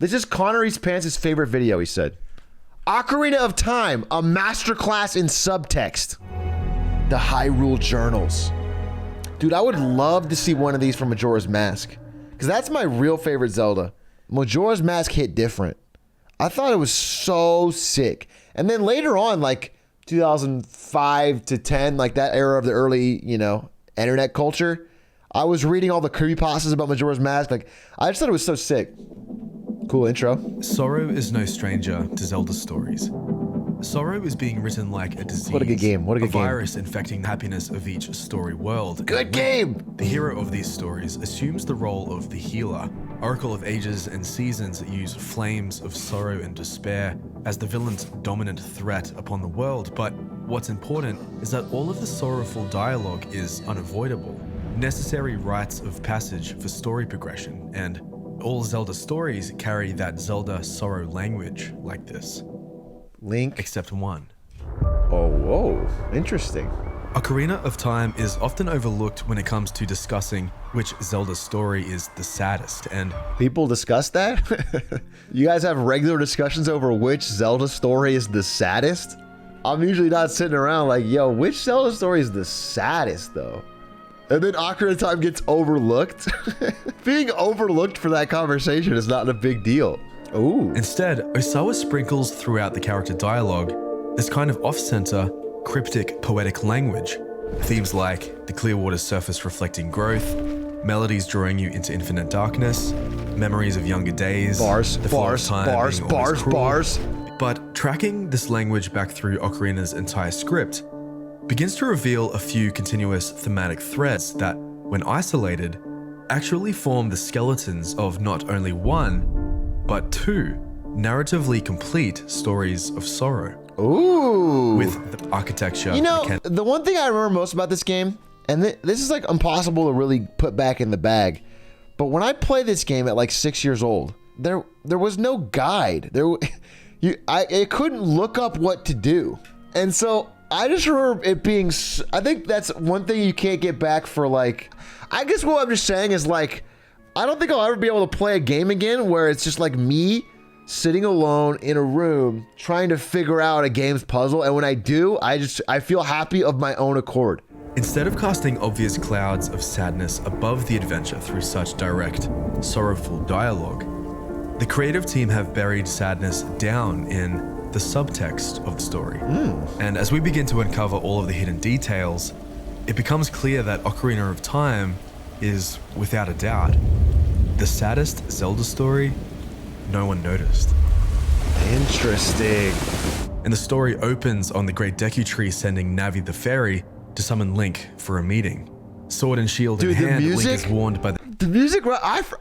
This is Connery's Pants' favorite video, he said. Ocarina of Time, a masterclass in subtext. The Hyrule Journals. Dude, I would love to see one of these from Majora's Mask. Because that's my real favorite Zelda. Majora's Mask hit different. I thought it was so sick. And then later on, like 2005 to 10, like that era of the early, you know, internet culture, I was reading all the creepypastas about Majora's Mask. Like, I just thought it was so sick. Cool intro. Sorrow is no stranger to Zelda stories. Sorrow is being written like a disease. What a good game. What a good game. virus infecting the happiness of each story world. Good game. The hero of these stories assumes the role of the healer, oracle of ages and seasons that use flames of sorrow and despair as the villain's dominant threat upon the world. But what's important is that all of the sorrowful dialogue is unavoidable, necessary rites of passage for story progression, and all Zelda stories carry that Zelda sorrow language like this. Link. Except one. Oh, whoa. Interesting. Ocarina of Time is often overlooked when it comes to discussing which Zelda story is the saddest, and people discuss that? You guys have regular discussions over which Zelda story is the saddest? I'm usually not sitting around like, yo, which Zelda story is the saddest though? And then Ocarina of Time gets overlooked. Being overlooked for that conversation is not a big deal. Ooh. Instead, Osawa sprinkles throughout the character dialogue this kind of off-center, cryptic, poetic language. Themes like the clear water surface reflecting growth, melodies drawing you into infinite darkness, memories of younger days, bars, the flow of time being always cruel. Bars. But tracking this language back through Ocarina's entire script begins to reveal a few continuous thematic threads that, when isolated, actually form the skeletons of not only one, but two narratively complete stories of sorrow. Ooh. With the architecture. You know, the one thing I remember most about this game, and this is like impossible to really put back in the bag, but when I played this game at like 6 years old, there was no guide. I couldn't look up what to do. And so I just remember it being, I think that's one thing you can't get back for like, I guess what I'm just saying is like, I don't think I'll ever be able to play a game again where it's just like me sitting alone in a room trying to figure out a game's puzzle. And when I do, I feel happy of my own accord. Instead of casting obvious clouds of sadness above the adventure through such direct, sorrowful dialogue, the creative team have buried sadness down in the subtext of the story. And as we begin to uncover all of the hidden details, it becomes clear that Ocarina of Time is, without a doubt, the saddest Zelda story no one noticed. Interesting. And the story opens on the Great Deku Tree sending Navi the Fairy to summon Link for a meeting. Sword and shield in hand, Link is warned by the music.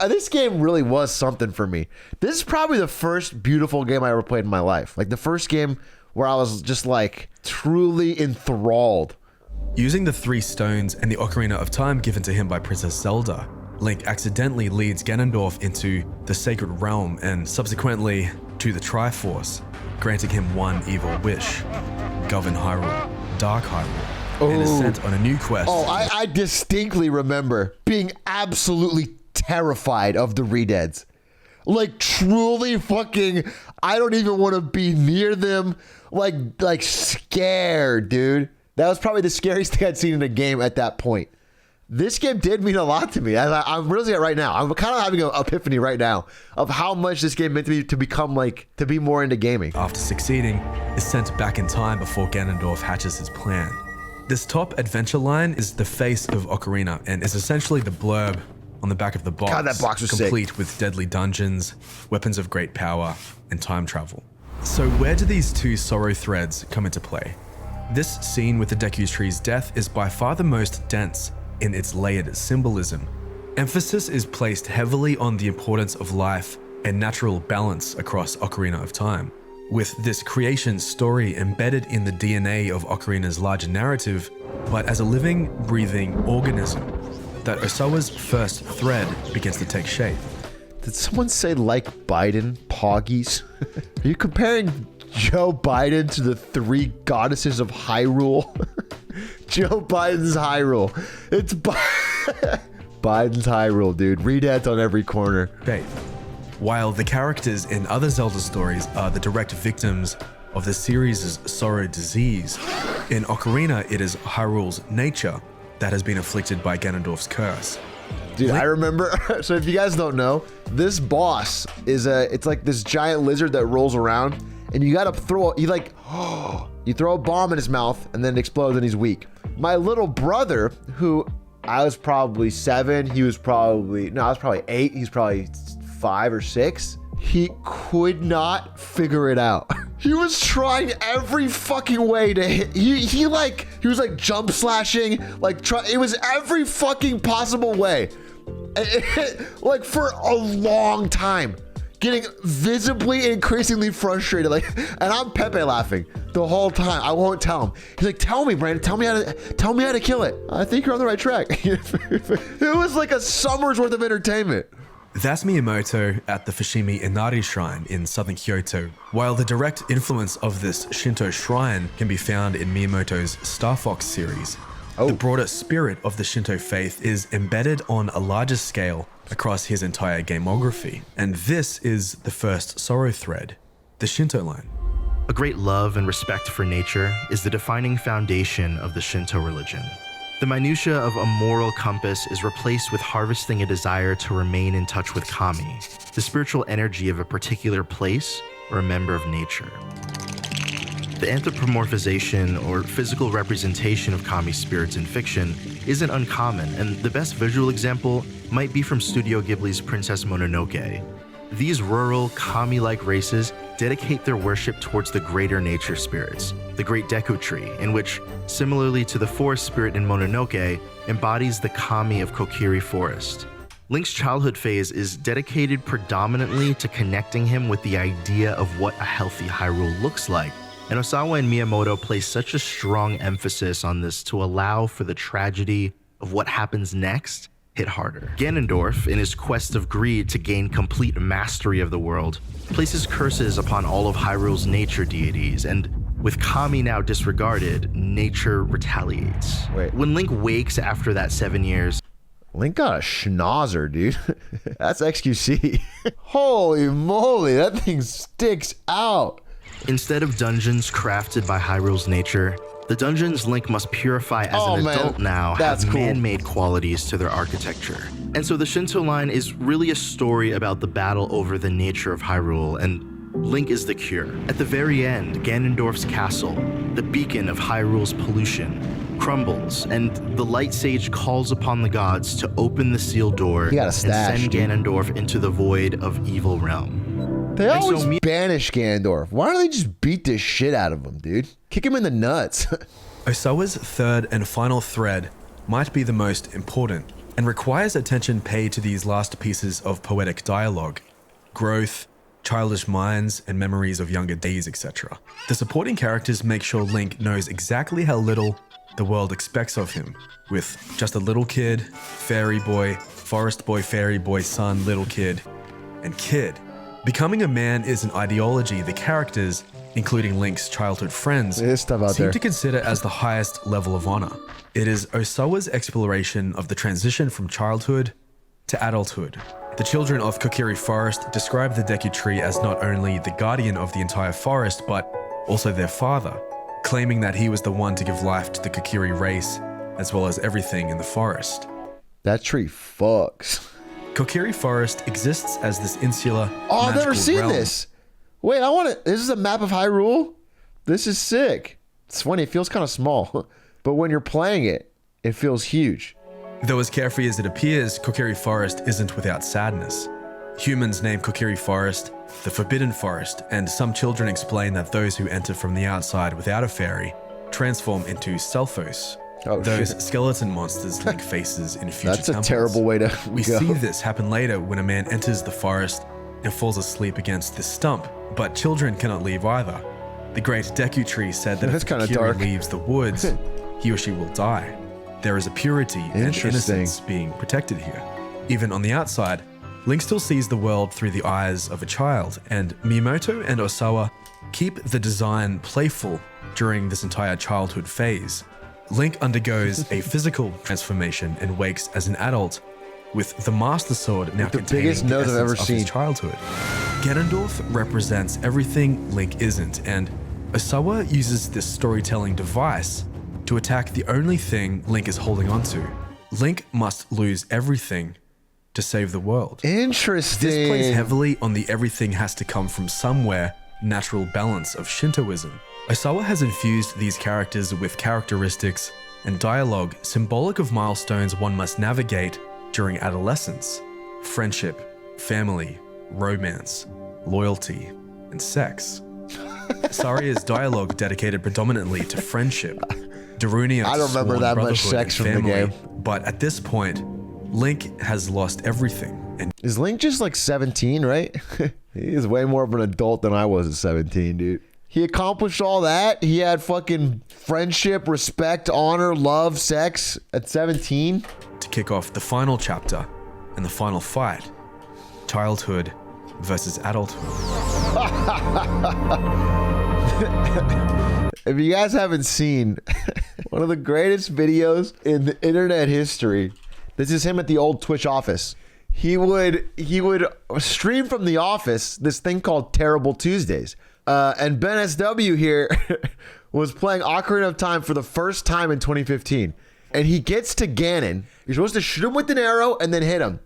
This game really was something for me. This is probably the first beautiful game I ever played in my life. Like the first game where I was just like truly enthralled. Using the 3 stones and the Ocarina of Time given to him by Princess Zelda, Link accidentally leads Ganondorf into the Sacred Realm and subsequently to the Triforce, granting him one evil wish: govern Hyrule, Dark Hyrule, and is sent on a new quest. Oh, I distinctly remember being absolutely terrified of the Redeads. Like truly fucking, I don't even want to be near them. Like scared, dude. That was probably the scariest thing I'd seen in a game at that point. This game did mean a lot to me. I'm realizing it right now. I'm kind of having an epiphany right now of how much this game meant to me to become like, to be more into gaming. After succeeding, is sent back in time before Ganondorf hatches his plan. This top adventure line is the face of Ocarina and is essentially the blurb on the back of the box. God, that box was complete sick. With deadly dungeons, weapons of great power, and time travel. So where do these 2 sorrow threads come into play? This scene with the Deku Tree's death is by far the most dense in its layered symbolism. Emphasis is placed heavily on the importance of life and natural balance across Ocarina of Time, with this creation story embedded in the DNA of Ocarina's larger narrative, but as a living, breathing organism, that Osawa's first thread begins to take shape. Did someone say like Biden, Poggies? Are you comparing Joe Biden to the 3 goddesses of Hyrule? Joe Biden's Hyrule. It's Biden's Hyrule, dude. Redads on every corner. Okay. While the characters in other Zelda stories are the direct victims of the series' sorrow disease, in Ocarina it is Hyrule's nature that has been afflicted by Ganondorf's curse. Dude, I remember, so if you guys don't know, this boss is it's like this giant lizard that rolls around, and you gotta throw, you throw a bomb in his mouth, and then it explodes and he's weak. My little brother, who I was probably 7, I was probably 8, he's probably 5 or 6. He could not figure it out. He was trying every fucking way to hit. He was like jump slashing, it was every fucking possible way. Like for a long time, getting visibly increasingly frustrated. And I'm Pepe laughing the whole time. I won't tell him. He's like, "Tell me, Brandon. Tell me how to kill it. I think you're on the right track." It was like a summer's worth of entertainment. That's Miyamoto at the Fushimi Inari Shrine in southern Kyoto. While the direct influence of this Shinto shrine can be found in Miyamoto's Star Fox series, the broader spirit of the Shinto faith is embedded on a larger scale across his entire gamography. And this is the first sorrow thread, the Shinto line. A great love and respect for nature is the defining foundation of the Shinto religion. The minutiae of a moral compass is replaced with harvesting a desire to remain in touch with kami, the spiritual energy of a particular place or a member of nature. The anthropomorphization or physical representation of kami spirits in fiction isn't uncommon, and the best visual example might be from Studio Ghibli's Princess Mononoke. These rural, kami-like races dedicate their worship towards the greater nature spirits, the Great Deku Tree, in which, similarly to the forest spirit in Mononoke, embodies the kami of Kokiri Forest. Link's childhood phase is dedicated predominantly to connecting him with the idea of what a healthy Hyrule looks like, and Osawa and Miyamoto place such a strong emphasis on this to allow for the tragedy of what happens next hit harder. Ganondorf, in his quest of greed to gain complete mastery of the world, places curses upon all of Hyrule's nature deities, and with kami now disregarded, nature retaliates. Wait. When Link wakes after that 7 years, Link got a schnauzer, dude. That's XQC. Holy moly, that thing sticks out. instead of dungeons crafted by Hyrule's nature, the dungeons Link must purify as an adult now have man-made qualities to their architecture. And so the Shinto line is really a story about the battle over the nature of Hyrule, and Link is the cure. At the very end, Ganondorf's castle, the beacon of Hyrule's pollution, crumbles, and the Light Sage calls upon the gods to open the sealed door and send Ganondorf into the void of Evil Realm. They always banish Ganondorf. Why don't they just beat the shit out of him, dude? Kick him in the nuts. Osawa's third and final thread might be the most important and requires attention paid to these last pieces of poetic dialogue: growth, childish minds, and memories of younger days, etc. The supporting characters make sure Link knows exactly how little the world expects of him, with just a little kid, fairy boy, forest boy, fairy boy, son, little kid, and kid. Becoming a man is an ideology the characters, including Link's childhood friends, seem to consider as the highest level of honor. It is Osawa's exploration of the transition from childhood to adulthood. The children of Kokiri Forest describe the Deku Tree as not only the guardian of the entire forest, but also their father, claiming that he was the one to give life to the Kokiri race, as well as everything in the forest. That tree fucks. Kokiri Forest exists as this insular, oh, I've never seen realm. this. Wait, I want to. This is a map of Hyrule? This is sick. It's funny, it feels kind of small, but when you're playing it, it feels huge. Though as carefree as it appears, Kokiri Forest isn't without sadness. Humans name Kokiri Forest the Forbidden Forest, and some children explain that those who enter from the outside without a fairy transform into Selphos. Those skeleton monsters Link faces in future That's temples. a terrible way to We go. see this happen later when a man enters the forest and falls asleep against this stump, but children cannot leave either. The great Deku Tree said that if Kokiri leaves the woods, he or she will die. There is a purity and innocence being protected here. Even on the outside, Link still sees the world through the eyes of a child, and Miyamoto and Osawa keep the design playful during this entire childhood phase. Link undergoes a physical transformation and wakes as an adult with the Master Sword now the containing biggest the nose I've essence ever of seen. his childhood. Ganondorf represents everything Link isn't, and Osawa uses this storytelling device to attack the only thing Link is holding onto. Link must lose everything to save the world. Interesting. This plays heavily on the everything has to come from somewhere natural balance of Shintoism. Osawa has infused these characters with characteristics and dialogue symbolic of milestones one must navigate during adolescence: friendship, family, romance, loyalty, and sex. Saria's dialogue dedicated predominantly to friendship. Darunia's I don't remember sworn that much brotherhood sex and from the family. game. But at this point, Link has lost everything, and Is Link just like 17, right? He is way more of an adult than I was at 17, dude. He accomplished all that. He had fucking friendship, respect, honor, love, sex at 17. to kick off the final chapter and the final fight: childhood versus adulthood. If you guys haven't seen one of the greatest videos in the internet history, this is him at the old Twitch office. He would stream from the office this thing called Terrible Tuesdays. And Ben SW here was playing Ocarina of Time for the first time in 2015. And he gets to Ganon. You're supposed to shoot him with an arrow and then hit him.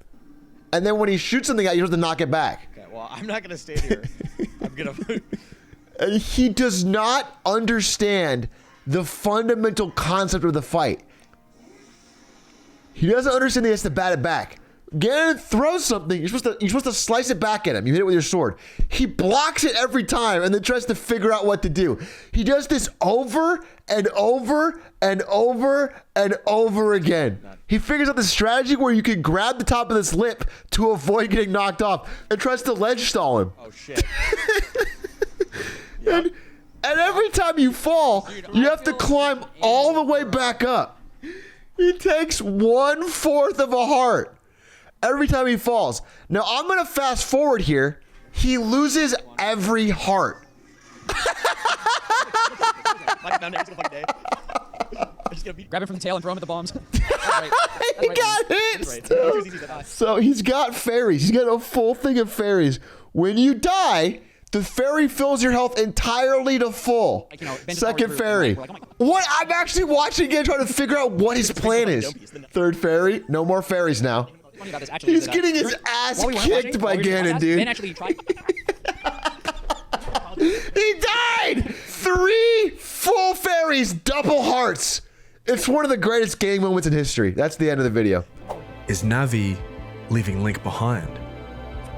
And then when he shoots something out, you're supposed to knock it back. Okay, well, I'm not gonna stay here. I'm gonna. And he does not understand the fundamental concept of the fight. He doesn't understand that he has to bat it back. Ganon throws something, you're supposed to slice it back at him. You hit it with your sword. He blocks it every time and then tries to figure out what to do. He does this over and over and over and over again. He figures out the strategy where you can grab the top of this lip to avoid getting knocked off and tries to ledge stall him. Oh shit. And every time you fall, you have to climb all the way back up. He takes 1/4 of a heart every time he falls. Now, I'm going to fast forward here. He loses every heart. Grab him from the tail and throw him at the bombs. He got hit still. So he's got fairies. He's got a full thing of fairies. When you die, the fairy fills your health entirely to full. Second fairy. What? I'm actually watching again trying to figure out what his plan is. Third fairy. No more fairies now. He's getting his ass kicked by Ganon, dude. He died! 3 full fairies, double hearts. It's one of the greatest game moments in history. That's the end of the video. Is Navi leaving Link behind?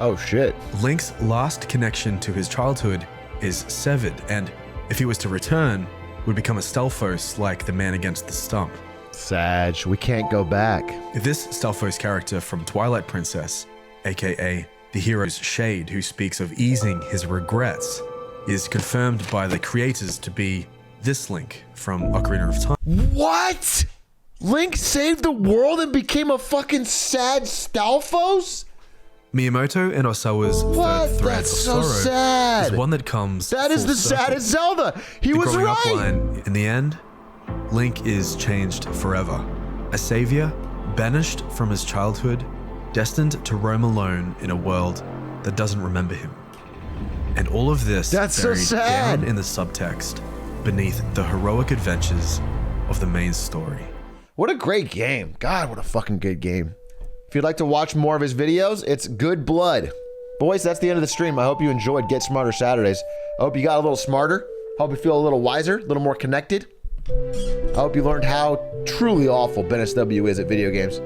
Oh, shit. Link's last connection to his childhood is severed, and if he was to return, would become a Stelphos like the man against the stump. Sag, we can't go back. This Stelphos character from Twilight Princess, aka the hero's shade who speaks of easing his regrets, is confirmed by the creators to be this Link from Ocarina of Time. What? Link saved the world and became a fucking sad Stalfos? Miyamoto and Osawa's What? third thread That's of so sorrow sad. is one that comes That is full the circle. saddest Zelda. He The was growing up right. line, in the end, Link is changed forever. A savior, banished from his childhood, destined to roam alone in a world that doesn't remember him. And all of this That's so buried sad. down in the subtext beneath the heroic adventures of the main story. What a great game. God, what a fucking good game. If you'd like to watch more of his videos, it's Good Blood. Boys, that's the end of the stream. I hope you enjoyed Get Smarter Saturdays. I hope you got a little smarter. I hope you feel a little wiser, a little more connected. I hope you learned how truly awful Ben SW is at video games.